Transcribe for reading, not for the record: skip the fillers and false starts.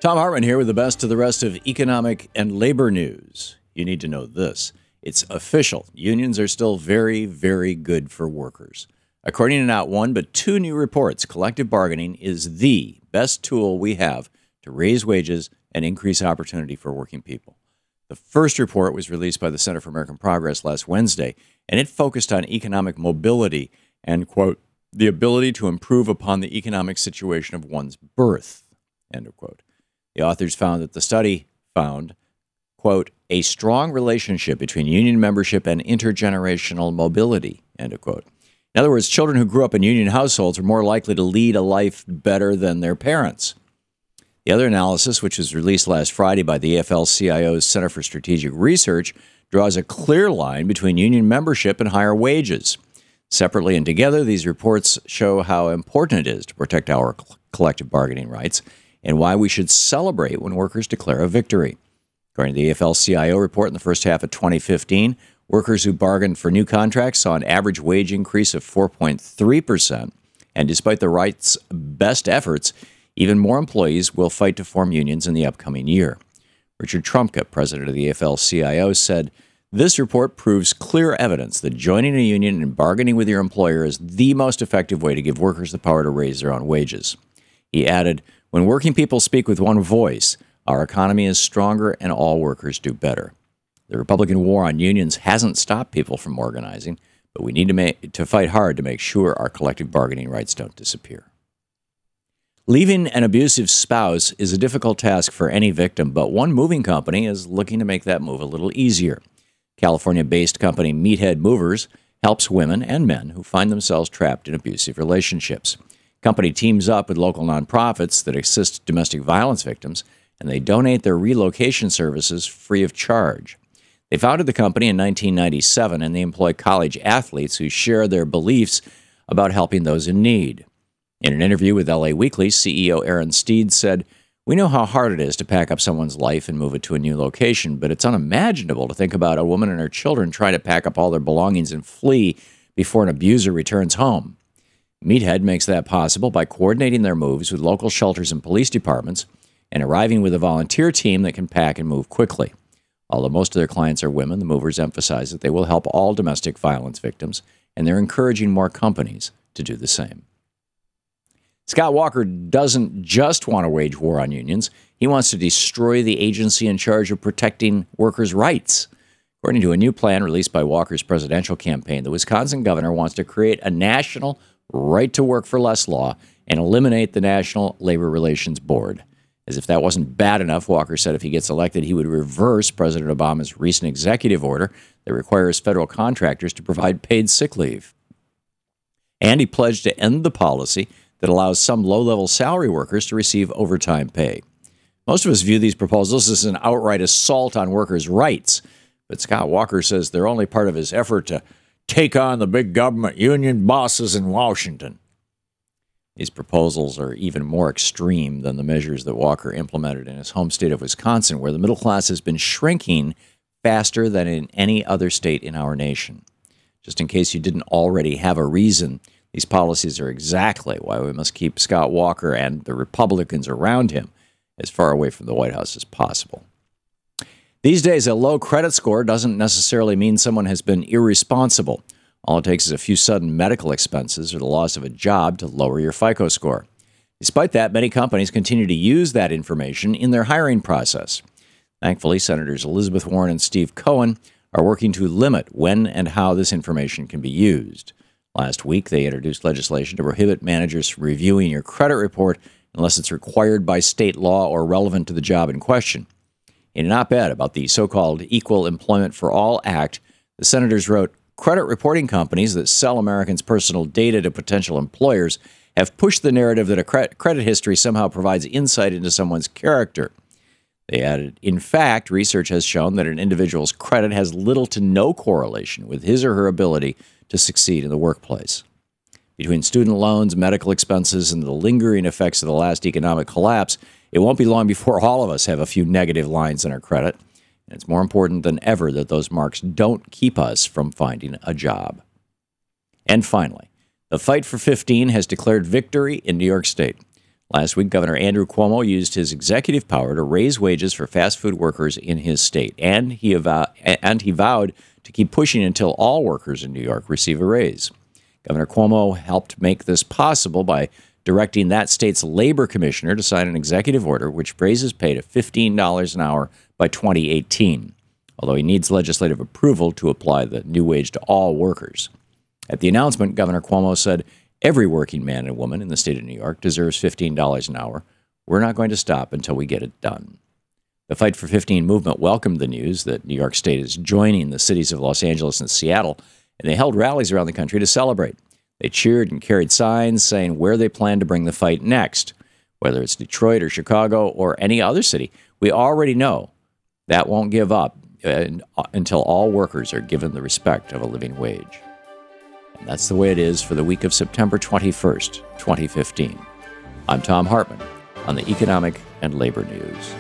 Thom Hartmann here with the best of the rest of economic and labor news. You need to know this. It's official. Unions are still very, very good for workers. According to not one, but two new reports, collective bargaining is the best tool we have to raise wages and increase opportunity for working people. The first report was released by the Center for American Progress last Wednesday, and it focused on economic mobility and, quote, the ability to improve upon the economic situation of one's birth, end of quote. The authors found that the study found, quote, a strong relationship between union membership and intergenerational mobility, end of quote. In other words, children who grew up in union households are more likely to lead a life better than their parents. The other analysis, which was released last Friday by the AFL-CIO's Center for Strategic Research, draws a clear line between union membership and higher wages. Separately and together, these reports show how important it is to protect our collective bargaining rights and why we should celebrate when workers declare a victory. According to the AFL-CIO report, in the first half of 2015, workers who bargained for new contracts saw an average wage increase of 4.3%, and despite the right's best efforts, even more employees will fight to form unions in the upcoming year. Richard Trumka, president of the AFL-CIO, said, "This report proves clear evidence that joining a union and bargaining with your employer is the most effective way to give workers the power to raise their own wages." He added, "When working people speak with one voice, our economy is stronger and all workers do better." The Republican war on unions hasn't stopped people from organizing, but we need to fight hard to make sure our collective bargaining rights don't disappear. Leaving an abusive spouse is a difficult task for any victim, but one moving company is looking to make that move a little easier. California-based company Meathead Movers helps women and men who find themselves trapped in abusive relationships. The company teams up with local nonprofits that assist domestic violence victims, and they donate their relocation services free of charge. They founded the company in 1997, and they employ college athletes who share their beliefs about helping those in need. In an interview with LA Weekly, CEO Aaron Steed said, "We know how hard it is to pack up someone's life and move it to a new location, but it's unimaginable to think about a woman and her children trying to pack up all their belongings and flee before an abuser returns home." Meathead makes that possible by coordinating their moves with local shelters and police departments and arriving with a volunteer team that can pack and move quickly. Although most of their clients are women, the movers emphasize that they will help all domestic violence victims, and they're encouraging more companies to do the same. Scott Walker doesn't just want to wage war on unions. He wants to destroy the agency in charge of protecting workers' rights. According to a new plan released by Walker's presidential campaign, the Wisconsin governor wants to create a national right-to-work-for-less law and eliminate the National Labor Relations Board. As if that wasn't bad enough, Walker said if he gets elected, he would reverse President Obama's recent executive order that requires federal contractors to provide paid sick leave. And he pledged to end the policy that allows some low-level salary workers to receive overtime pay. Most of us view these proposals as an outright assault on workers' rights, but Scott Walker says they're only part of his effort to take on the big government union bosses in Washington. These proposals are even more extreme than the measures that Walker implemented in his home state of Wisconsin, where the middle class has been shrinking faster than in any other state in our nation. Just in case you didn't already have a reason, these policies are exactly why we must keep Scott Walker and the Republicans around him as far away from the White House as possible. These days, a low credit score doesn't necessarily mean someone has been irresponsible. All it takes is a few sudden medical expenses or the loss of a job to lower your FICO score. Despite that, many companies continue to use that information in their hiring process. Thankfully, Senators Elizabeth Warren and Steve Cohen are working to limit when and how this information can be used. Last week, they introduced legislation to prohibit managers from reviewing your credit report unless it's required by state law or relevant to the job in question. In an op-ed about the so-called Equal Employment for All Act, the senators wrote, "Credit reporting companies that sell Americans' personal data to potential employers have pushed the narrative that a credit history somehow provides insight into someone's character." They added, "In fact, research has shown that an individual's credit has little to no correlation with his or her ability to succeed in the workplace." Between student loans, medical expenses, and the lingering effects of the last economic collapse, it won't be long before all of us have a few negative lines in our credit. And it's more important than ever that those marks don't keep us from finding a job. And finally, the Fight for 15 has declared victory in New York State. Last week, Governor Andrew Cuomo used his executive power to raise wages for fast food workers in his state, and he vowed to keep pushing until all workers in New York receive a raise. Governor Cuomo helped make this possible by directing that state's labor commissioner to sign an executive order which raises pay to $15 an hour by 2018, although he needs legislative approval to apply the new wage to all workers. At the announcement, Governor Cuomo said, "Every working man and woman in the state of New York deserves $15 an hour. We're not going to stop until we get it done." The Fight for 15 movement welcomed the news that New York State is joining the cities of Los Angeles and Seattle, and they held rallies around the country to celebrate. They cheered and carried signs saying where they plan to bring the fight next, whether it's Detroit or Chicago or any other city. We already know that won't give up until all workers are given the respect of a living wage. And that's the way it is for the week of September 21st, 2015. I'm Thom Hartmann on the Economic and Labor News.